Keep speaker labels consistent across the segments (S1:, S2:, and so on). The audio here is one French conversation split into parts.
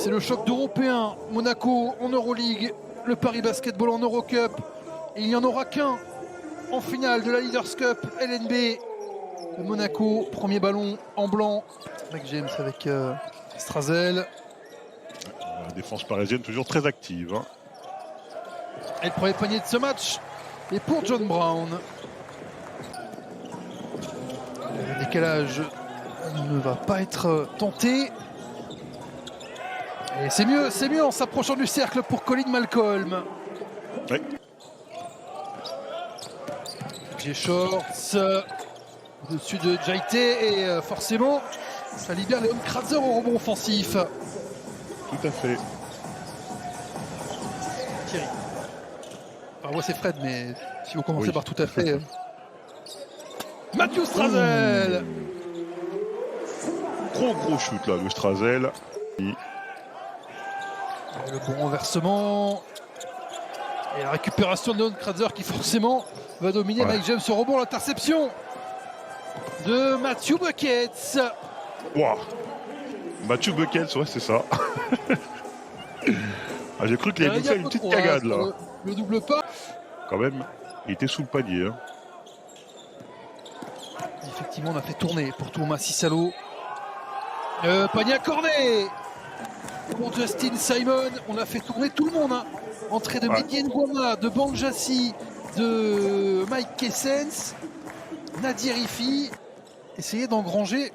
S1: C'est le choc d'Européens. Monaco en Euroleague, le Paris Basketball en Eurocup. Et il n'y en aura qu'un en finale de la Leaders Cup LNB. Monaco, premier ballon en blanc. Mike James avec Strazel.
S2: La défense parisienne toujours très active. Hein.
S1: Et le premier panier de ce match est pour John Brown. Le décalage ne va pas être tenté. Et c'est mieux en s'approchant du cercle pour Colin Malcolm.
S2: Oui.
S1: J. Shorts au-dessus de Jaité et forcément ça libère Léon Kratzer au rebond offensif.
S2: Tout à fait.
S1: Thierry. Alors moi c'est Fred, mais si vous commencez
S2: Oui.
S1: par tout à fait. Mathieu Strazel.
S2: Gros shoot là, le Strazel.
S1: Le bon renversement. Et la récupération de Léon Kratzer qui forcément va dominer. Mike James au rebond, l'interception de Matthew Buckets.
S2: Wow. Matthew Buckets, ouais c'est ça. J'ai cru qu'il avait fait une petite cagade là.
S1: Le double pas.
S2: Quand même, il était sous le panier. Hein.
S1: Effectivement, on a fait tourner pour Thomas Cissalo. Panier accordé pour Justin Simon. On a fait tourner tout le monde. Hein. Entrée de Mehdi Ngoma, de Bangjassi, de Mike Kessens, Nadir Ifi. Essayez d'engranger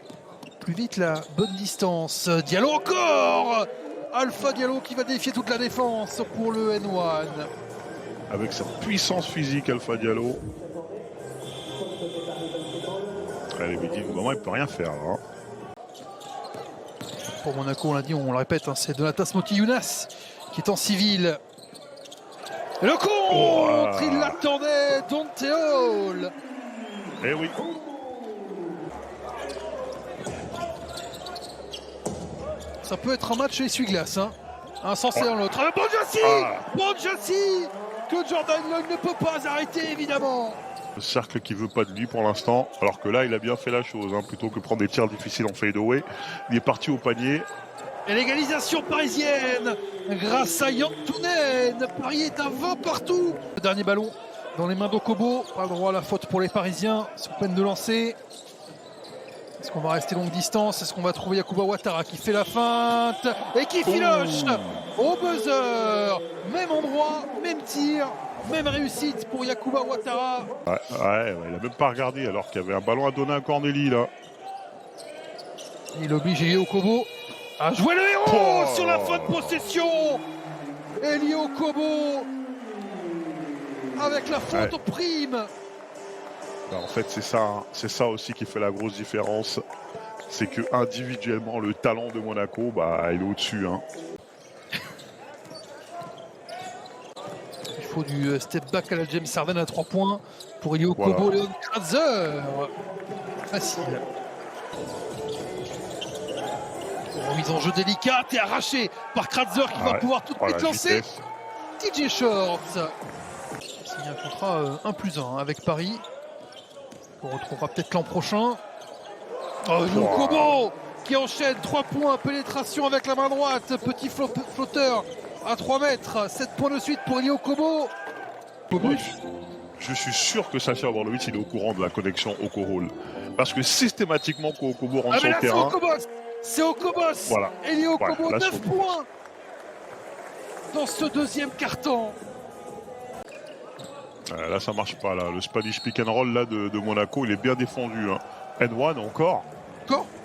S1: plus vite la bonne distance. Diallo encore. Alpha Diallo qui va défier toute la défense pour le N1.
S2: Avec sa puissance physique, Alpha Diallo. Allez, Mehdi Ngoma, il peut rien faire. Hein.
S1: Pour Monaco, on l'a dit, on le répète, hein, c'est Donatas Moti-Younas qui est en civil. Et le contre, il l'attendait, Dante Hall.
S2: Eh oui.
S1: Ça peut être un match essuie-glace, hein. Un sens et dans l'autre. Bangjassi que Jordan Long ne peut pas arrêter, évidemment.
S2: Le cercle qui veut pas de lui pour l'instant, alors que là il a bien fait la chose, hein. Plutôt que prendre des tirs difficiles en fadeaway, il est parti au panier.
S1: Et l'égalisation parisienne grâce à Yantounen. Paris est à 20 partout. Le dernier ballon dans les mains d'Okobo, pas le droit à la faute pour les Parisiens, sous peine de lancer. Est-ce qu'on va rester longue distance? Est-ce qu'on va trouver Yacouba Ouattara qui fait la feinte et qui filoche au buzzer? Même endroit, même tir, même réussite pour Yacouba Ouattara.
S2: Ouais, il a même pas regardé alors qu'il y avait un ballon à donner à Cornélie là.
S1: Il oblige Eli Okobo à jouer le héros sur la fin de possession. Eli Okobo avec la faute aux primes.
S2: En fait, c'est ça aussi qui fait la grosse différence. C'est que individuellement, le talent de Monaco, il est au-dessus. Hein.
S1: Il faut du step back à la James Harden à 3 points pour Eli Okobo, Léon Kratzer. Facile. Remise en jeu délicate et arrachée par Kratzer qui va pouvoir tout de suite lancer. TJ Shorts. Signé un contrat 1+1 avec Paris. On retrouvera peut-être l'an prochain. Okobo qui enchaîne 3 points, pénétration avec la main droite, petit flotteur à 3 mètres, 7 points de suite pour Eli Okobo.
S2: Je suis sûr que Sacha Obradovic il est au courant de la connexion Oko-Hall. Parce que systématiquement quand Okobo rentre sur le terrain...
S1: C'est Okobos.
S2: Voilà.
S1: Eli Okobo, 9 points dans ce deuxième quart-temps.
S2: Là ça marche pas là. Le Spanish pick and roll là de Monaco il est bien défendu. Hein. N1 encore.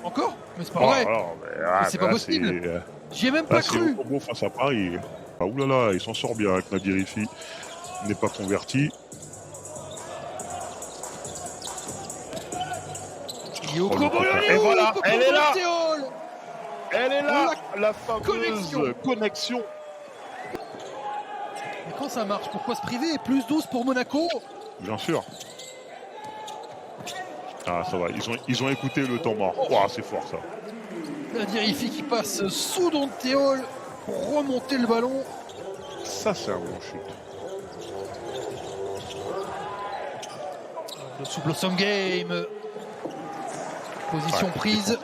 S1: Encore. Mais c'est pas vrai. Mais c'est pas possible. J'y ai même pas cru.
S2: Okobo face à Paris. Oulala, il s'en sort bien avec Nadir Ifi. Il n'est pas converti.
S1: Eli Okobo,
S2: et voilà, elle est là. Elle est là, la fameuse connexion.
S1: Mais quand ça marche, pourquoi se priver? Plus 12 pour Monaco.
S2: Bien sûr. Ah, ça va, ils ont écouté le temps mort. Wow, c'est fort ça.
S1: Nadir Ifi qui passe sous Dante Hall pour remonter le ballon.
S2: Ça, c'est un bon shoot.
S1: Le sous Blossom Game. Position prise.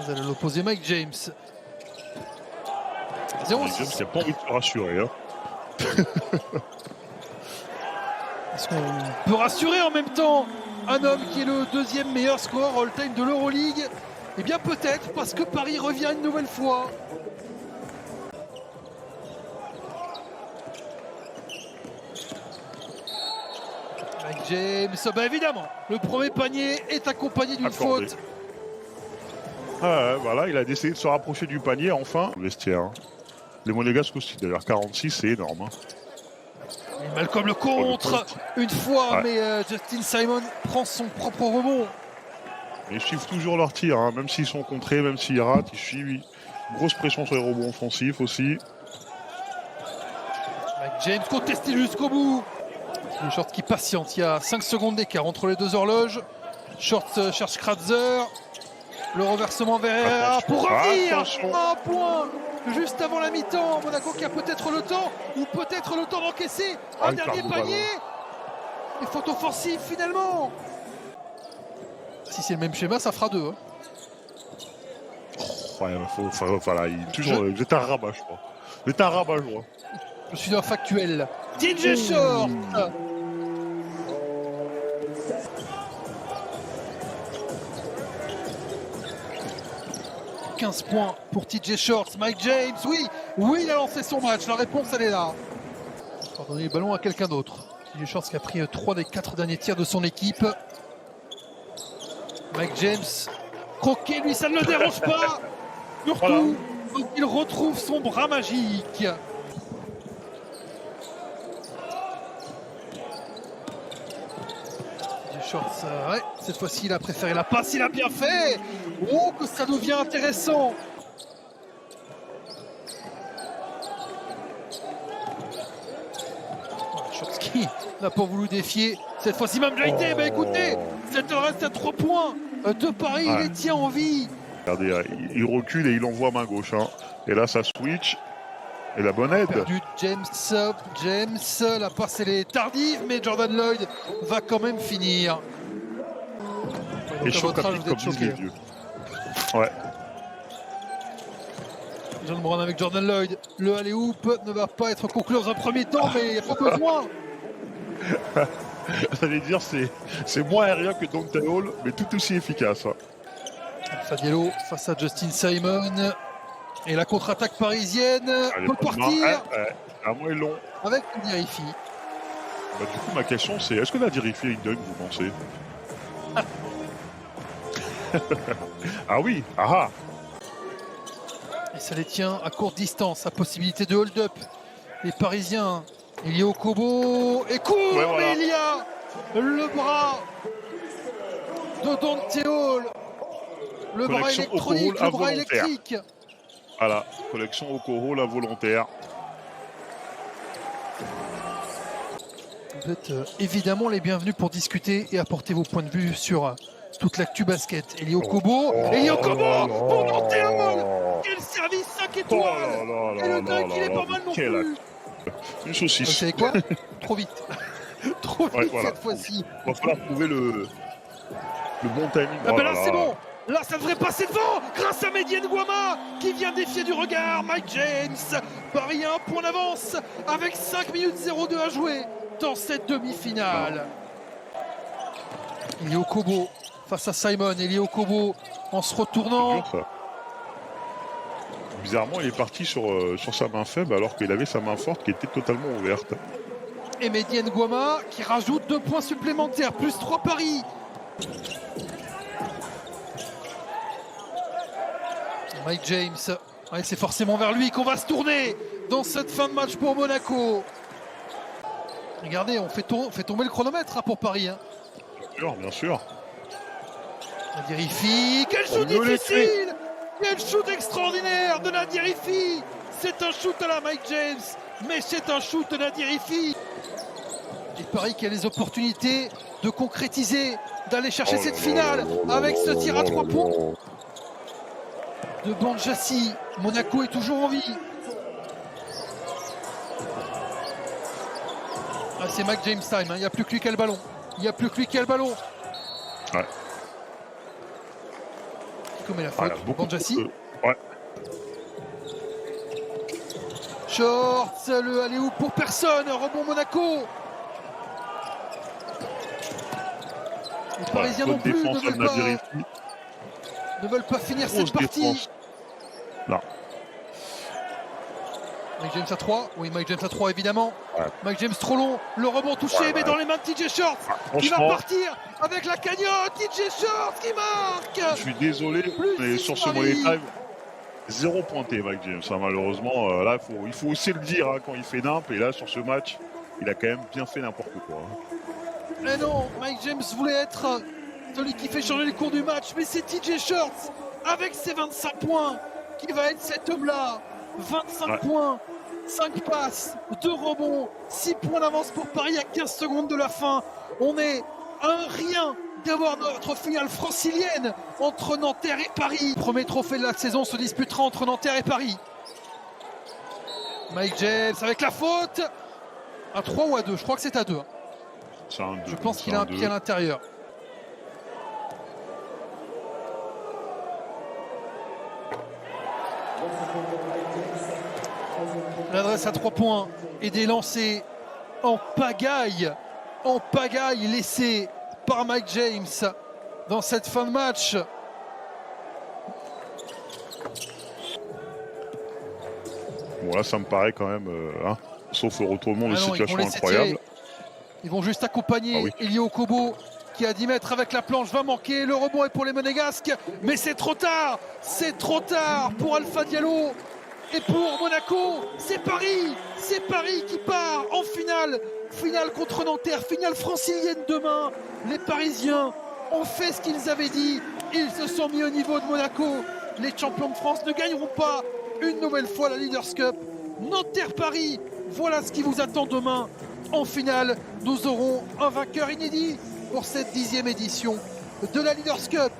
S1: Elle a l'opposé Mike James.
S2: James qui n'a pas envie de se rassurer. Hein.
S1: Est-ce qu'on peut rassurer en même temps un homme qui est le deuxième meilleur scoreur all-time de l'Euroleague? Eh bien peut-être, parce que Paris revient une nouvelle fois. Mike James, bah évidemment, le premier panier est accompagné d'une
S2: Accordé.
S1: faute.
S2: Ah, voilà, il a essayé de se rapprocher du panier, enfin. Le vestiaire. Hein. Les Monégasques aussi, d'ailleurs, 46, c'est énorme. Hein.
S1: Et Malcolm le contre, une fois,
S2: ouais.
S1: mais Justin Simon prend son propre rebond.
S2: Ils suivent toujours leur tir, hein. Même s'ils sont contrés, même s'ils ratent, ils suivent. Grosse pression sur les rebonds offensifs aussi.
S1: Mike James contesté jusqu'au bout. Les Shorts qui patientent, il y a 5 secondes d'écart entre les deux horloges. Shorts cherche Kratzer. Le renversement vers Herrera pour revenir. Un point juste avant la mi-temps. Monaco qui a peut-être le temps, ou peut-être le temps d'encaisser un dernier panier. Et faute offensive finalement. Si c'est le même schéma, ça fera 2. Hein.
S2: Ouais, voilà, vous êtes un rabat, je crois. Vous êtes un rabat, je crois.
S1: Je suis un factuel. TJ Short. 15 points pour TJ Shorts. Mike James, oui, il a lancé son match. La réponse, elle est là. On va donner le ballon à quelqu'un d'autre. TJ Shorts qui a pris 3 des 4 derniers tirs de son équipe. Mike James, croqué, lui, ça ne le dérange pas. Surtout, voilà. Il retrouve son bras magique. Shorts, ouais, cette fois-ci il a préféré la passe, il a bien fait. Oh, que ça devient intéressant. Shorts qui n'a pas voulu défier. Cette fois-ci même Jaïté, bah écoutez, c'est un reste à 3 points de Paris, il les tient en vie.
S2: Regardez, il recule et il envoie main gauche. Hein. Et là ça switch. Et la bonne aide.
S1: Perdu James, la passe elle est tardive, mais Jordan Lloyd va quand même finir.
S2: Et chaud comme disent les vieux. Ouais.
S1: John Brown avec Jordan Lloyd. Le alley-oop ne va pas être conclu dans un premier temps, mais il n'y a pas besoin.
S2: J'allais dire, c'est moins aérien que Dante Hall, mais tout aussi efficace. Hein.
S1: Fadiello face à Justin Simon. Et la contre-attaque parisienne peut partir.
S2: Un mois long.
S1: Avec Nadirifi.
S2: Bah, du coup, ma question, c'est est-ce que Nadirifi est dunk, vous pensez? Ah oui, ah.
S1: Et ça les tient à courte distance, à possibilité de hold-up. Les Parisiens, il y a Okobo et court, ouais, voilà. Mais il y a le bras de Dante Hall. Le bras électronique, le bras électrique.
S2: Voilà, collection Okoro, la volontaire.
S1: Vous êtes évidemment les bienvenus pour discuter et apporter vos points de vue sur toute l'actu basket. Eli Okobo, pour Dante Hall. Quel service 5 étoiles. Et le dunk, il est pas mal non plus.
S2: Une saucisse.
S1: Vous savez quoi? Trop vite. Trop vite voilà. Cette fois-ci.
S2: Il va falloir trouver le bon timing.
S1: Ah ben là, c'est bon. Là, ça devrait passer devant grâce à Median Guama qui vient défier du regard. Mike James, Paris a un point d'avance avec 5 minutes 02 à jouer dans cette demi-finale. Eli Okobo face à Simon. Eli Okobo en se retournant.
S2: Bizarrement, il est parti sur sa main faible alors qu'il avait sa main forte qui était totalement ouverte.
S1: Et Median Guama qui rajoute 2 points supplémentaires, plus 3 paris. Mike James, ouais, c'est forcément vers lui qu'on va se tourner dans cette fin de match pour Monaco. Regardez, on fait tomber le chronomètre hein, pour Paris. Hein.
S2: Bien sûr.
S1: Nadirifi, quel shoot difficile! Quel shoot extraordinaire de Nadirifi! C'est un shoot à la Mike James, mais c'est un shoot de Nadirifi. Et Paris qui a les opportunités de concrétiser, d'aller chercher cette finale avec ce tir à 3 points. De Banjassi, Monaco est toujours en vie. Ah, c'est Mike James time, hein. Il n'y a plus que lui qui a le ballon.
S2: Ouais.
S1: Qui commet la faute? Banjassi.
S2: Ouais.
S1: Shorts, le alley-oop pour personne, rebond Monaco. Les Parisiens non plus ne veulent pas finir cette partie.
S2: Là.
S1: Mike James à 3, oui Mike James à 3 évidemment.
S2: Ouais.
S1: Mike James trop long, le rebond touché mais dans les mains de TJ Shorts qui va partir avec la cagnotte. TJ Shorts qui marque.
S2: Je suis désolé, mais sur ce money time, 0 pointé Mike James. Hein, malheureusement, là il faut aussi le dire hein, quand il fait nimp. Et là sur ce match, il a quand même bien fait n'importe quoi. Hein.
S1: Mais non, Mike James voulait être celui qui fait changer le cours du match, mais c'est TJ Shorts avec ses 25 points qui va être cet homme-là. 25 points, 5 passes, 2 rebonds, 6 points d'avance pour Paris à 15 secondes de la fin. On est à un rien d'avoir notre finale francilienne entre Nanterre et Paris. Premier trophée de la saison se disputera entre Nanterre et Paris. Mike James avec la faute. À 3 ou à 2, je crois que c'est à 2. Je pense qu'il a un pied à l'intérieur. L'adresse à 3 points et des lancers en pagaille laissés par Mike James dans cette fin de match.
S2: Bon là ça me paraît quand même, hein, sauf le retournement de situation incroyable.
S1: Ils vont juste accompagner Elio Kobo qui à 10 mètres avec la planche va manquer. Le rebond est pour les Monégasques, mais c'est trop tard pour Alpha Diallo. Et pour Monaco, c'est Paris qui part en finale contre Nanterre, finale francilienne demain. Les Parisiens ont fait ce qu'ils avaient dit, ils se sont mis au niveau de Monaco. Les champions de France ne gagneront pas une nouvelle fois la Leaders Cup. Nanterre-Paris, voilà ce qui vous attend demain. En finale, nous aurons un vainqueur inédit pour cette 10e édition de la Leaders Cup.